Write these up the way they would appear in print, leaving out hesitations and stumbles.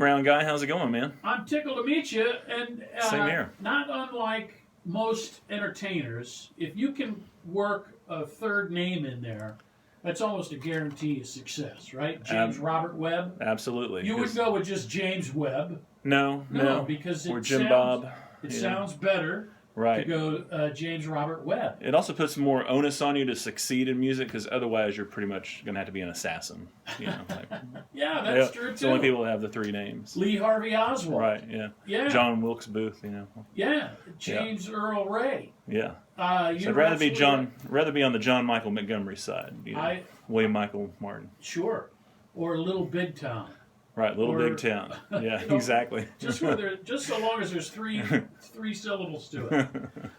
around, guy. How's it going, man? I'm tickled to meet you, and Same here. not unlike most entertainers, if you can work a third name in there, that's almost a guarantee of success, right? James Robert Webb. Absolutely. You would go with just James Webb. No, because or Jim Bob. It sounds better. Right. To go James Robert Webb. It also puts more onus on you to succeed in music because otherwise you're pretty much going to have to be an assassin. Yeah, that's true too. It's the only people that have the three names. Lee Harvey Oswald. Right, yeah. Yeah. John Wilkes Booth, Yeah, James Earl Ray. Yeah. So I'd rather be on the John Michael Montgomery side. William Michael Martin. Sure. Or Little Big Town. Right, Little Big Town. Yeah, exactly. Just so long as there's three syllables to it.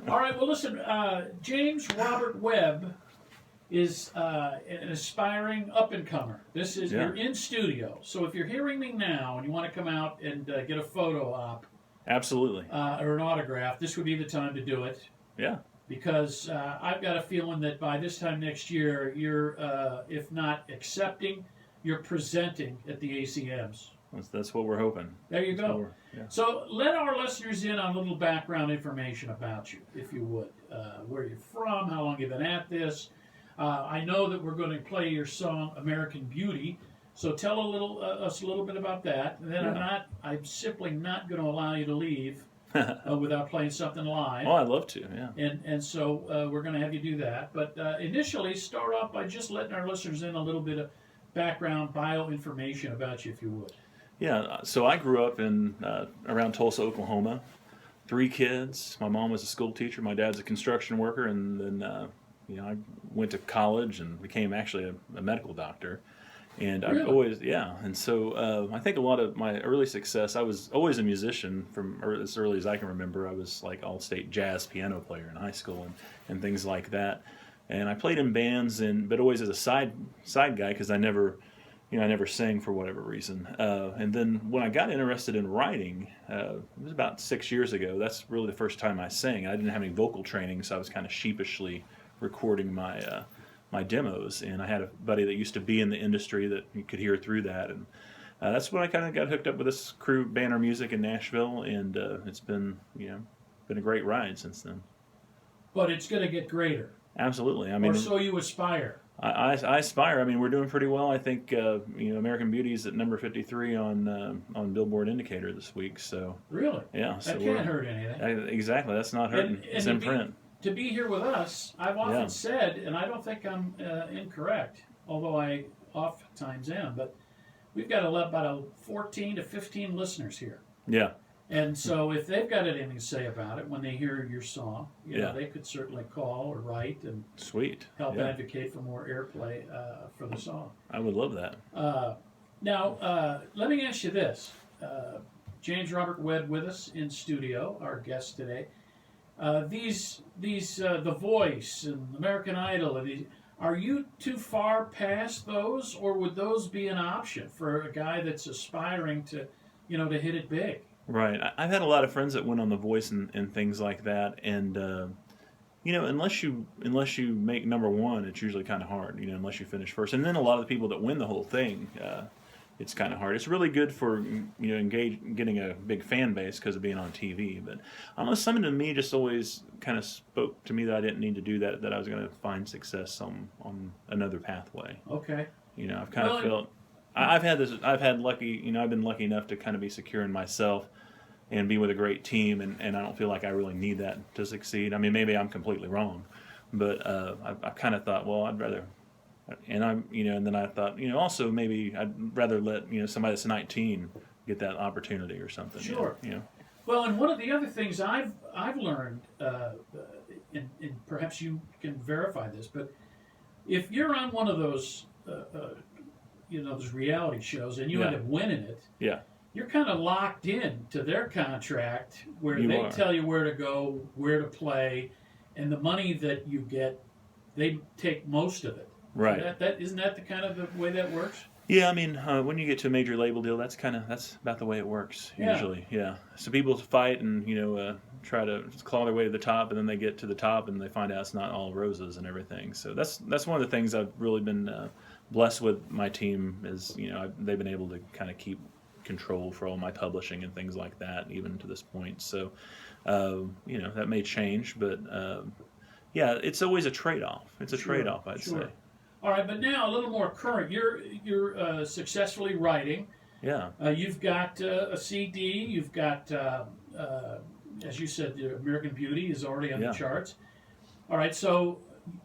All right. Well, listen. James Robert Webb is an aspiring up-and-comer. You're in studio. So if you're hearing me now and you want to come out and get a photo op, absolutely, or an autograph, this would be the time to do it. Yeah. Because I've got a feeling that by this time next year, you're, if not accepting, you're presenting at the ACMs. That's what we're hoping. There you go. So let our listeners in on a little background information about you, if you would. Where you're from, how long you've been at this. I know that we're going to play your song "American Beauty," so tell us a little bit about that. And then I'm simply not going to allow you to leave without playing something live. Oh, I'd love to. Yeah. And so we're going to have you do that. But initially, start off by just letting our listeners in a little bit of background, bio information about you, if you would. Yeah, so I grew up in around Tulsa, Oklahoma. 3 kids. My mom was a school teacher. My dad's a construction worker, and then I went to college and became actually a medical doctor. And really? I've always and so I think a lot of my early success. I was always a musician from as early as I can remember. I was like all-state jazz piano player in high school and things like that. And I played in bands, but always as a side guy because I never sang for whatever reason. And then when I got interested in writing, it was about 6 years ago. That's really the first time I sang. I didn't have any vocal training, so I was kind of sheepishly recording my demos. And I had a buddy that used to be in the industry that you could hear through that. And that's when I kind of got hooked up with this crew, Banner Music in Nashville. And it's been a great ride since then. But it's going to get greater. Absolutely. I mean, or so you aspire. I aspire. I mean, we're doing pretty well. I think American Beauty is at number 53 on Billboard Indicator this week. So really, yeah, so that can't hurt anything. Exactly, that's not hurting. It's in print. To be here with us, I've often said, and I don't think I'm incorrect, although I oftentimes am, but we've got about 14 to 15 listeners here. Yeah. And so if they've got anything to say about it when they hear your song, they could certainly call or write and help advocate for more airplay for the song. I would love that. Now, let me ask you this. James Robert Webb with us in studio, our guest today. These The Voice and American Idol, are you too far past those, or would those be an option for a guy that's aspiring to hit it big? Right. I've had a lot of friends that went on The Voice and things like that, and unless you make number one, it's usually kind of hard. Unless you finish first, and then a lot of the people that win the whole thing, it's kind of hard. It's really good for getting a big fan base because of being on TV. But I don't know, something to me just always kind of spoke to me that I didn't need to do that. That I was going to find success on another pathway. Okay. I've kind of felt. I've been lucky enough to kind of be secure in myself and be with a great team, and I don't feel like I really need that to succeed. I mean, maybe I'm completely wrong, but I kind of thought, well, I'd rather, and then I thought, also maybe I'd rather let somebody that's 19 get that opportunity or something. Sure. Well, and one of the other things I've learned, and perhaps you can verify this, but if you're on one of those those reality shows, and you end up winning it, you're kind of locked in to their contract where they tell you where to go, where to play, and the money that you get, they take most of it. Right. Isn't that the kind of the way that works? Yeah, I mean, when you get to a major label deal, that's about the way it works usually. Yeah. So people fight and try to claw their way to the top, and then they get to the top and they find out it's not all roses and everything. So that's one of the things I've really been blessed with my team is they've been able to kind of keep control for all my publishing and things like that, even to this point. So, that may change, but yeah, it's always a trade-off. It's a trade-off, I'd say. All right, but now a little more current. You're successfully writing. Yeah. You've got a CD. You've got, as you said, American Beauty is already on the charts. All right, so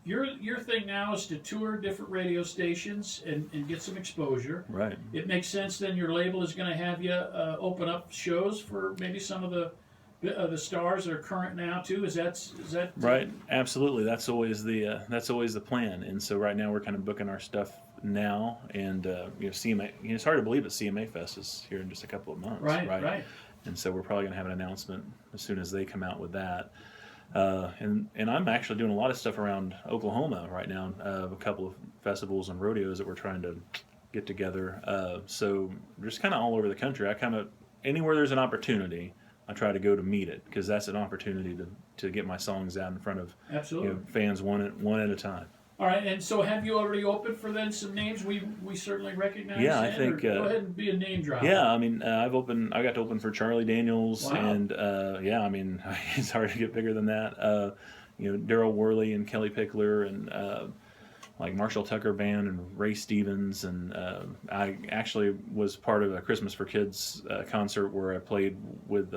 your thing now is to tour different radio stations and get some exposure. Right. It makes sense. Then your label is going to have you open up shows for maybe some of the stars that are current now too. Is that right? Absolutely. That's always the plan. And so right now we're kind of booking our stuff now, and CMA. It's hard to believe that CMA Fest is here in just a couple of months. Right. And so we're probably going to have an announcement as soon as they come out with that. And I'm actually doing a lot of stuff around Oklahoma right now. A couple of festivals and rodeos that we're trying to get together. So just kind of all over the country. Anywhere there's an opportunity, I try to go to meet it, because that's an opportunity to get my songs out in front of fans one at a time. All right, and so have you already opened for then some names we certainly recognize? Yeah, I think. Go ahead and be a name drop. Yeah, I mean, I got to open for Charlie Daniels, wow. And I mean, it's hard to get bigger than that. Daryl Worley and Kelly Pickler and like Marshall Tucker Band and Ray Stevens, and I actually was part of a Christmas for Kids concert where I played with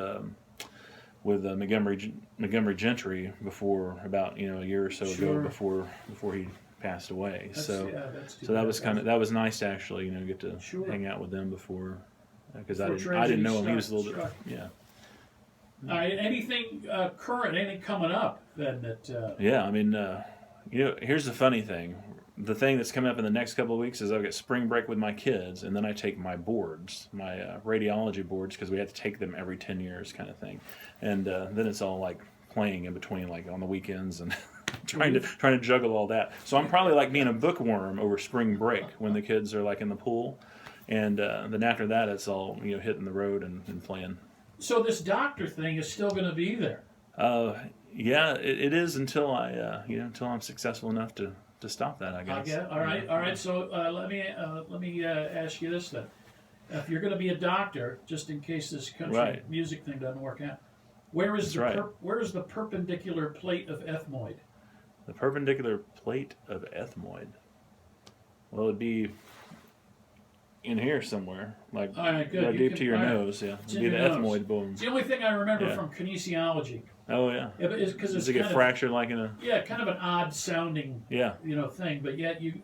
Montgomery Gentry before about a year or so ago before he passed away. So that was nice to actually get to hang out with them before, because I didn't know him. He was a little bit All right, anything current, anything coming up then that? Yeah, I mean, here's the funny thing. The thing that's coming up in the next couple of weeks is I've got spring break with my kids, and then I take my boards, my radiology boards, because we have to take them every 10 years kind of thing. And then it's all like playing in between, like on the weekends, and trying to juggle all that. So I'm probably like being a bookworm over spring break when the kids are like in the pool. And then after that, it's all hitting the road and playing. So this doctor thing is still going to be there? Yeah, it is until until I'm successful enough to stop that, I guess. All right. So let me ask you this then: if you're going to be a doctor, just in case this country music thing doesn't work out, where is the perpendicular plate of ethmoid? The perpendicular plate of ethmoid. Well, it'd be in here somewhere, like deep to your nose. Yeah, it'd be the ethmoid bone. It's the only thing I remember from kinesiology. Oh yeah. Does it get fractured like in a? Yeah, kind of an odd sounding. Yeah. Thing, but yet you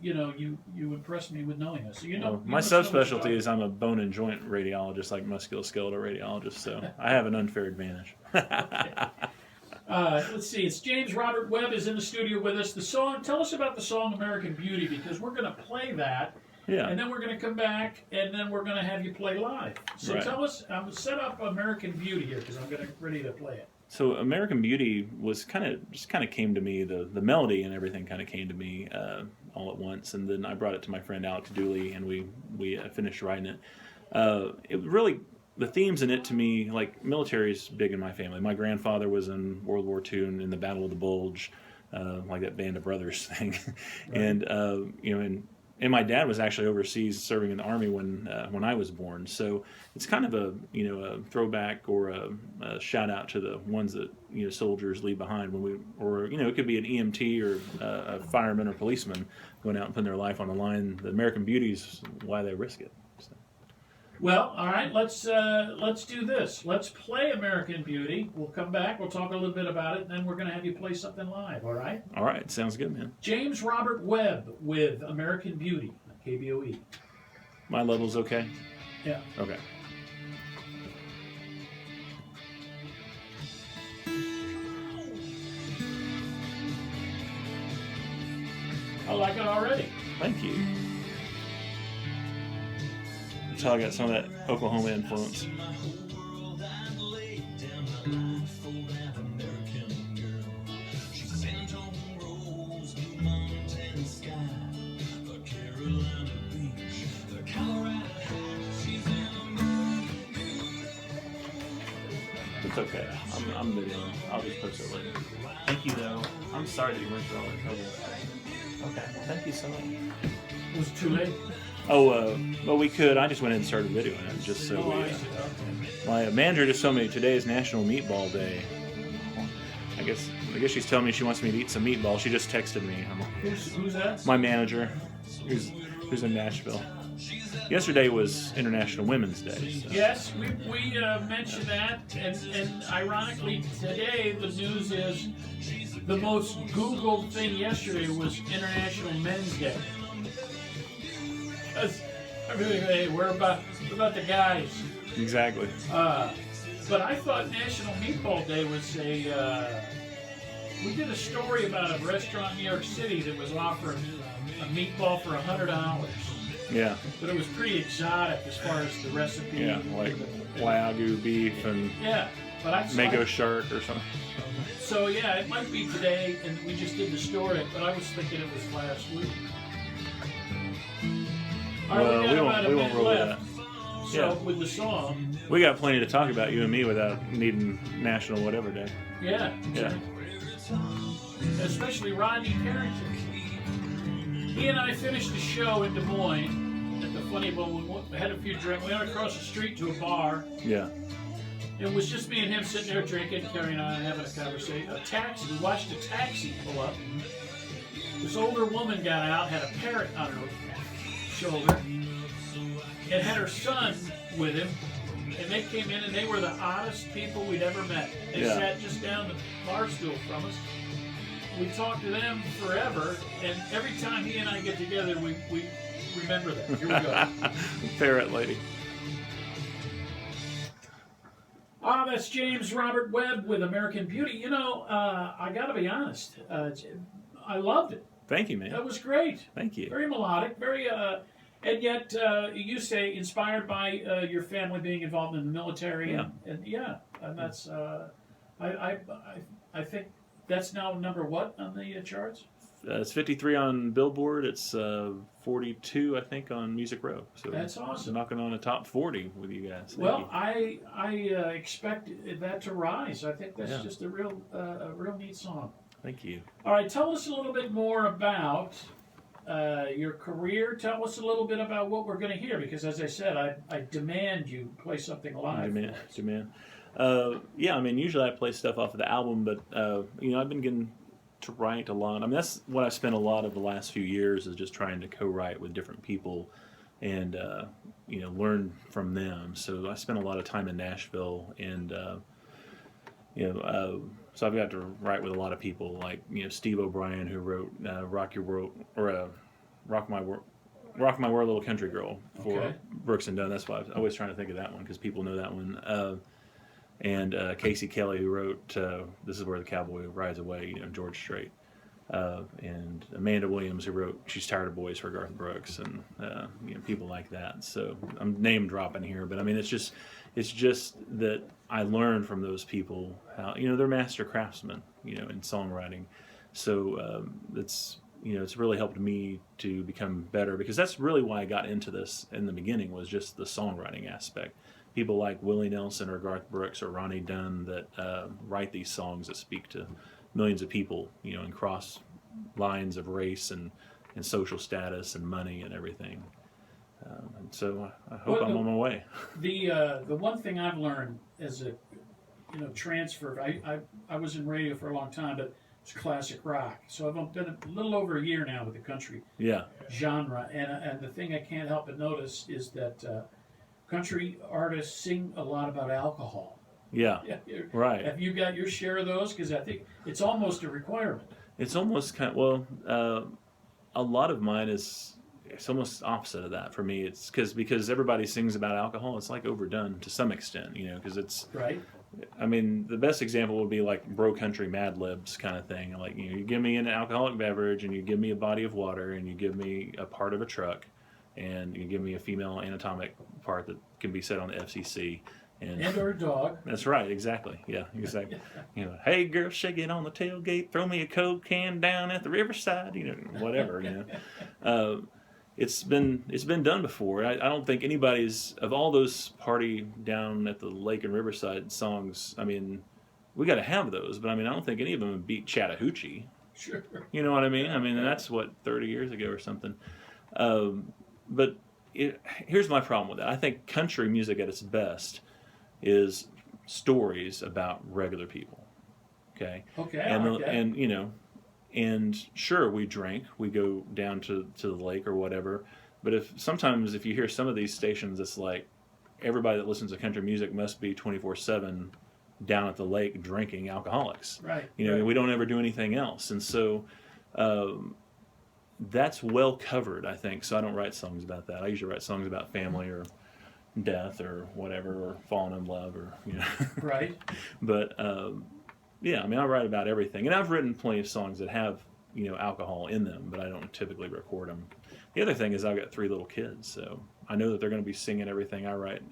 impressed me with knowing this. So my subspecialty is I'm a bone and joint radiologist, like musculoskeletal radiologist. So I have an unfair advantage. Let's see. It's James Robert Webb is in the studio with us. The song. Tell us about the song "American Beauty," because we're going to play that. Yeah. And then we're going to come back, and then we're going to have you play live. So tell us. Set up "American Beauty" here, because I'm ready to play it. So American Beauty was kind of came to me. The melody and everything kind of came to me all at once, and then I brought it to my friend Alex Dooley, and we finished writing it. It really, the themes in it to me, like military is big in my family. My grandfather was in World War II and in the Battle of the Bulge, like that Band of Brothers thing, and my dad was actually overseas serving in the Army when I was born. So it's kind of a throwback or a shout out to the ones that soldiers leave behind it could be an EMT or a fireman or policeman going out and putting their life on the line. The American Beauty is why they risk it. So. Well, all right, let's do this. Let's play American Beauty. We'll come back. We'll talk a little bit about it, and then we're going to have you play something live. All right? All right, sounds good, man. James Robert Webb with American Beauty on KBOE. My level's okay? Yeah. Okay. I like it already. Thank you. So I got some of that Oklahoma influence. It's okay. I'm moving. I'll just post it later. Thank you, though. I'm sorry that you went through all that trouble. Okay. Thank you so much. Was it too late? Well, we could. I just went ahead and started videoing it just so Oh, we. I see. Okay. My manager just told me today is National Meatball Day. I guess she's telling me she wants me to eat some meatball. She just texted me. Who's that? My manager, who's in Nashville. Yesterday was International Women's Day. So. Yes, we mentioned that, and ironically today the news is the most Googled thing yesterday was International Men's Day. 'Cause, I mean, hey, we're about the guys. Exactly. But I thought National Meatball Day was we did a story about a restaurant in New York City that was offering a meatball for $100. Yeah. But it was pretty exotic as far as the recipe. Yeah, like Wagyu beef and Yeah, but Mako shark or something. So yeah, it might be today, and we just did the story, but I was thinking it was last week. All right, Well, we got we about a won't minute roll with left. that. So Yeah. with the song, We got plenty to talk about, you and me, without needing National Whatever Day. yeah, Yeah. especially Rodney Carrington. He and I finished the show in Des Moines at the Funny Bone. We had a few drinks. We went across the street to a bar. Yeah. It was just me and him sitting there drinking, carrying on, having a conversation. A taxi. We watched a taxi pull up. This older woman got out, had a parrot on her shoulder, and had her son with him. And they came in, and they were the oddest people we'd ever met. They Yeah. sat just down the bar stool from us. We talked to them forever, and every time he and I get together, we remember that. Here we go. Parrot lady. That's James Robert Webb with American Beauty. You know, I got to be honest. I loved it. Thank you, man. That was great. Thank you. Very melodic. Very, and yet you say inspired by your family being involved in the military. Yeah. And that's I think that's now number what on the charts? It's 53 on Billboard. It's 42, I think, on Music Row. So That's awesome. Knocking on a top 40 with you guys. Thank Well, you. I expect that to rise. I think that's Yeah. just a real neat song. Thank you. All right, tell us a little bit more about your career. Tell us a little bit about what we're going to hear, because as I said, I demand you play something live. Demand. Yeah, I mean, usually I play stuff off of the album, but I've been getting to write a lot. I mean, that's what I spent a lot of the last few years, is just trying to co-write with different people and learn from them. So I spent a lot of time in Nashville, and so I've got to write with a lot of people, like Steve O'Brien, who wrote "Rock Your World" or "Rock My World." Rock My World, Little Country Girl for Okay. Brooks and Dunn. That's why I was always trying to think of that one, because people know that one. And Casey Kelly, who wrote "This Is Where the Cowboy Rides Away," George Strait, and Amanda Williams, who wrote "She's Tired of Boys" for Garth Brooks, and people like that. So I'm name dropping here, but I mean it's just that I learned from those people how they're master craftsmen, in songwriting. So it's really helped me to become better, because that's really why I got into this in the beginning, was just the songwriting aspect. People like Willie Nelson or Garth Brooks or Ronnie Dunn that write these songs that speak to millions of people, and cross lines of race and social status and money and everything. And so I hope I'm on my way. The one thing I've learned as a transfer, I was in radio for a long time, but it's classic rock. So I've been a little over a year now with the country genre, and the thing I can't help but notice is that country artists sing a lot about alcohol. Yeah, right. Have you got your share of those? Because I think it's almost a requirement. It's almost a lot of mine it's almost opposite of that for me. It's because everybody sings about alcohol. It's like overdone to some extent, because it's right. I mean, the best example would be like bro country Mad Libs kind of thing. Like, you give me an alcoholic beverage, and you give me a body of water, and you give me a part of a truck, and you give me a female anatomic part that can be set on the FCC. And or a dog. That's right, exactly. Yeah, exactly. Hey girl, shake it on the tailgate, throw me a Coke can down at the riverside, whatever, It's been done before. I don't think anybody's, of all those party down at the lake and riverside songs, I mean, we got to have those, but I mean, I don't think any of them beat Chattahoochee. Sure. You know what I mean? I mean, that's what, 30 years ago or something. But here's my problem with it. I think country music at its best is stories about regular people. Okay. Okay. And I like that. and you know, and sure we drink, we go down to the lake or whatever. But sometimes if you hear some of these stations, it's like everybody that listens to country music must be 24/7 down at the lake drinking, alcoholics. Right. You know, right. we don't ever do anything else, and so. That's well covered, I think. So I don't write songs about that. I usually write songs about family or death or whatever, or falling in love, or Right. But yeah, I mean, I write about everything, and I've written plenty of songs that have alcohol in them, but I don't typically record them. The other thing is I've got 3 little kids, so I know that they're going to be singing everything I write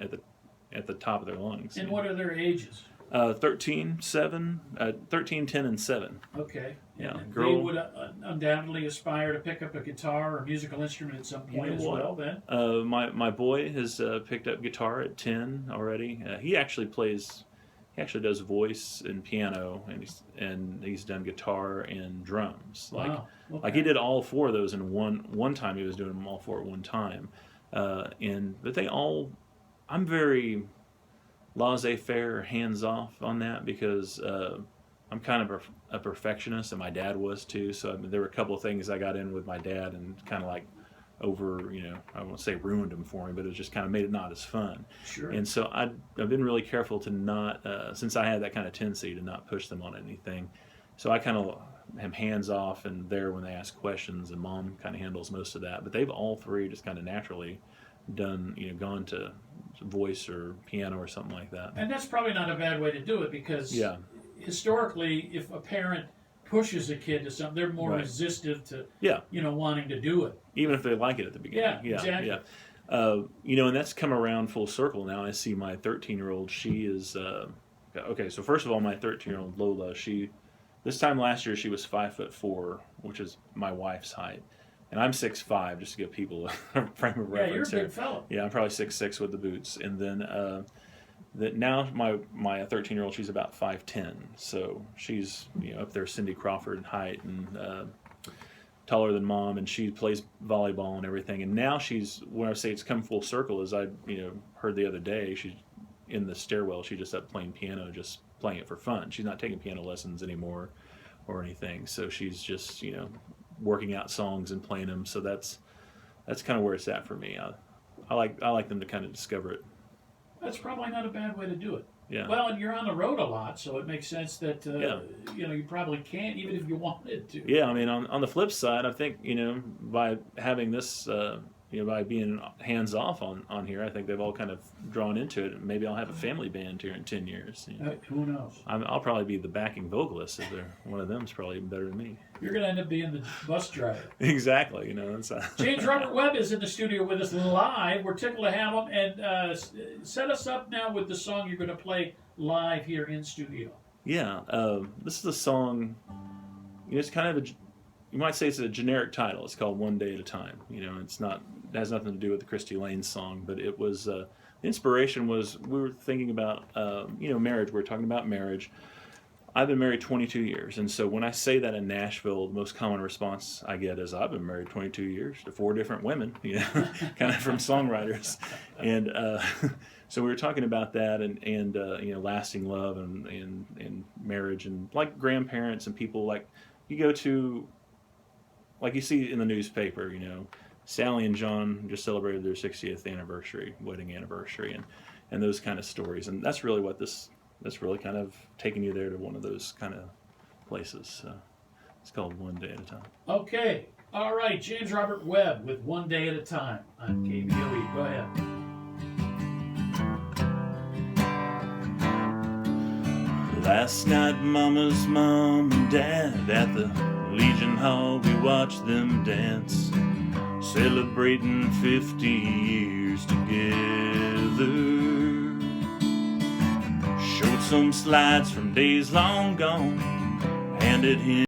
at the top of their lungs. And what are their ages? 13, 7, 13, 10, and 7. Okay. Yeah, And they girl. would undoubtedly aspire to pick up a guitar or musical instrument at some point as well. Then. My boy has picked up guitar at 10 already. He actually does voice and piano, and he's done guitar and drums. Wow. Okay. Like he did all 4 of those in one time. He was doing them all 4 at one time. But they all, I'm very laissez-faire, hands-off on that, because I'm kind of a perfectionist, and my dad was too. So I mean, there were a couple of things I got in with my dad and kind of like I won't say ruined them for me, but it just kind of made it not as fun. Sure. And so I've been really careful to not, since I had that kind of tendency to not push them on anything. So I kind of am hands-off and there when they ask questions, and Mom kind of handles most of that. But they've all 3 just kind of naturally done, gone to voice or piano or something like that. And that's probably not a bad way to do it, because Yeah. historically, if a parent pushes a kid to something, they're more Right. resistive to Yeah. wanting to do it. Even if they like it at the beginning. Yeah, exactly. Yeah. And that's come around full circle now. I see my 13-year-old, she is, okay, so first of all, my 13-year-old Lola, this time last year, she was 5'4", which is my wife's height. And I'm 6'5", just to give people a frame of Yeah, you're a reference big here. fellow. Yeah, I'm probably 6'6" with the boots. And then now my 13-year-old, she's about 5'10", so she's up there Cindy Crawford in height, and taller than Mom, and she plays volleyball and everything. And now when I say it's come full circle, is I heard the other day, she's in the stairwell, she just up playing piano, just playing it for fun. She's not taking piano lessons anymore or anything, so she's just working out songs and playing them. So that's kind of where it's at for me. I like them to kind of discover it. That's probably not a bad way to do it. Yeah. Well, and you're on the road a lot, so it makes sense that you probably can't, even if you wanted to. Yeah, I mean, on the flip side, I think by having this, by being hands off on here, I think they've all kind of drawn into it. And maybe I'll have a family band here in 10 years. Who knows? I'll probably be the backing vocalist. If one of them's probably even better than me. You're going to end up being the bus driver. Exactly. That's James Robert Webb is in the studio with us live. We're tickled to have him, and set us up now with the song you're going to play live here in studio. Yeah, this is a song. It's kind of you might say it's a generic title. It's called "One Day at a Time." It has nothing to do with the Christy Lane song, but it was the inspiration was we were thinking about marriage. We were talking about marriage. I've been married 22 years, and so when I say that in Nashville, the most common response I get is, "I've been married 22 years to 4 different women," kind of from songwriters, and so we were talking about that and lasting love and marriage, and like grandparents and people like you go to, like you see in the newspaper, Sally and John just celebrated their 60th wedding anniversary, and those kind of stories, and that's really what that's really kind of taking you there to one of those kind of places. So it's called One Day at a Time. Okay. All right. James Robert Webb with One Day at a Time on KBOE. Go ahead. Last night, Mama's mom and Dad at the Legion Hall, we watched them dance, celebrating 50 years together. Showed some slides from days long gone, handed him